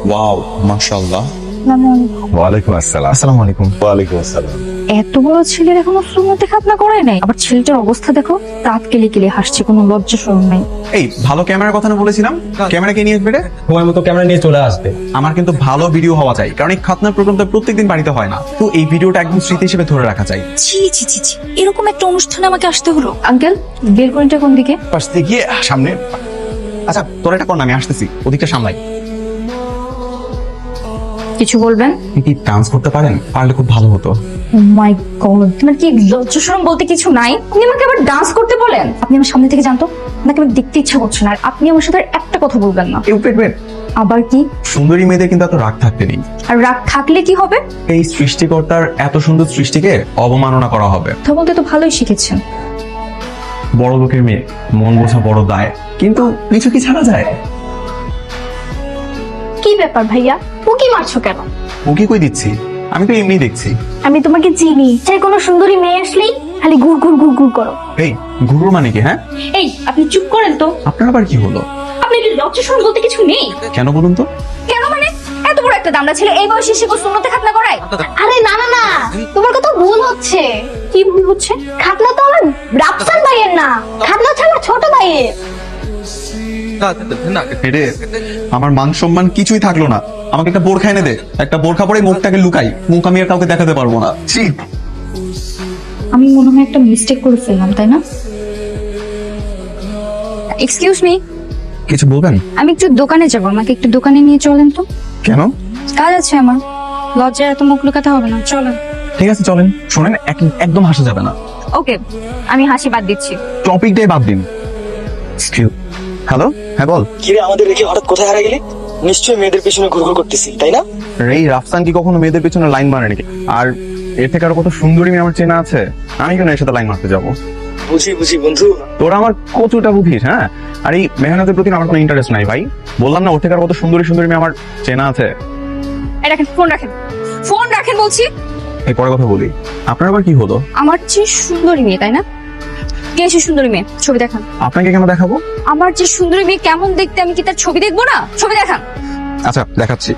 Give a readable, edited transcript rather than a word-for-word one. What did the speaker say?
Wow মাশাআল্লাহ। ওয়ালাইকুম আসসালাম। আসসালামু আলাইকুম। ওয়ালাইকুম আসসালাম। এত বড় ছেলের এখনো সুন্নতে খাতনা করায় নাই, আবার ছেলেটার অবস্থা দেখো, দাঁত কেলে কেলে হাসছে, কোনো লজ্জা শরম নাই। এই ভালো ক্যামেরার কথা না বলেছিলাম, ক্যামেরাকে নিয়ে আসবে রে। সময় মতো ক্যামেরা নিয়ে চলে আসবে। আমার কিন্তু ভালো ভিডিও হওয়া চাই, কারণ এই খাতনার প্রোগ্রামটা প্রত্যেকদিন বাড়িতে হয় না, তো এই ভিডিওটা একদম স্মৃতি হিসেবে ধরে রাখা চাই। ছি ছি ছি ছি, এরকম একটা অনুষ্ঠানে আমাকে আসতে হলো। আঙ্কেল, বেলকনিটা কোন দিকে? পাশ দিয়ে গিয়ে সামনে। আচ্ছা তোর এটা কর না, আমি আসতেছি, ওদিকটা সামলাই। কিছু বলবেন? আপনি কি ডান্স করতে পারেন? পারলে খুব ভালো হতো। মাই গড, তোমার কি লজ্জা শরম বলতে কিছু নাই? আপনি আমাকে আবার ডান্স করতে বলেন? আপনি আমার সামনে থেকে জানতো, আপনাকে আমার দেখতে ইচ্ছা করছে না, আর আপনি আমার সাথে আর একটা কথা বলবেন না। ওয়েট। আবার কি? সুন্দরী মেয়েদের কিন্তু এত রাগ থাকতে নেই। আর রাগ থাকলে কি হবে? এই সৃষ্টিকর্তার এত সুন্দর সৃষ্টিকে অবমাননা করা হবে। কথা বলতে তো ভালোই শিখেছেন। বড় লোকের মেয়ে, মন বোঝা বড় দায়, কিন্তু কিছু কি ছাড়া যায়? কি ব্যাপার ভাইয়া, উকি মারছো কেন? ওকে কই দিচ্ছি, আমি তো এমনি দেখছি। আমি তোমাকে চিনি, চাই কোনো সুন্দরী মেয়ে আসলেই খালি ঘুর ঘুর ঘুর ঘুর করো। এই ঘুরু মানে কি? হ্যাঁ, এই আপনি চুপ করেন তো। আপনার আবার কি হলো? আপনি কি লজ্জা শরম বলতে কিছু নেই? কেন বলুন তো? কেন মানে? এত বড় একটা দামড়া ছেলে এই বয়সে সে সুন্নতে খাতনা করায়? আরে না না না, তোমার কথা ভুল হচ্ছে। কি ভুল হচ্ছে? খাতনা তো আমার রাফসান ভাইয়ের না, খাতনা হচ্ছে আমার ছোট ভাইয়ের। রে, আমার মান সম্মান কিছুই থাকলো না। আমাকে একটা বোরখা এনে দে, একটা বোরখা পরে মুখটাকে লুকাই, মুখ আমি আর কাউকে দেখাতে পারবো না। ছি। আমি মনে হয় একটা মিস্টেক করে ফেললাম, তাই না? এক্সকিউজ মি, কিছু বলবেন? আমি একটু দোকানে যাবো, আমাকে একটু দোকানে নিয়ে চলেন তো। কেন? কাজ আছে আমার। লজ্জায় এত মুখ লুকাতে হবে না, চলেন। ঠিক আছে চলেন। শোনেন, একদম হাসা যাবে না। ওকে, আমি হাসি বাদ দিচ্ছি। টপিকটাই বাদ দিন। হ্যালো, হ্যাঁ বল। কিরে আমাদের রেখে হঠাৎ কোথায় হারা গেলি? নিশ্চয়ই মেয়েদের পিছনে ঘুরঘুর করতেছি, তাই না? এই রাফসান কি কখনো মেয়েদের পেছনে লাইন মারে নাকি? আর এর থেকে আরো কত সুন্দরী মেয়ে আমার চেনা আছে, আমি কেন এর সাথে লাইন মারতে যাবো? বুঝি বন্ধু। তোরা আমার কচুটা বুঝিস? হ্যাঁ, আর এই মেহনতের প্রতি আমার কোনো ইন্টারেস্ট নাই ভাই। বললাম না, ওর থেকে আর কত সুন্দরী মেয়ে আমার চেনা আছে। এই রাখেন, ফোন রাখেন, ফোন রাখেন বলছি। এই পরে কথা বলি। আপনার আবার কি হলো? আমার যে সুন্দরী মেয়ে, তাই না? কে সে সুন্দরী মেয়ে? ছবি দেখান। আপনাকে কেন দেখাবো? আমার যে সুন্দরী মেয়ে কেমন দেখতে, আমি কি তার ছবি দেখবো না? ছবি দেখান। আচ্ছা দেখাচ্ছি।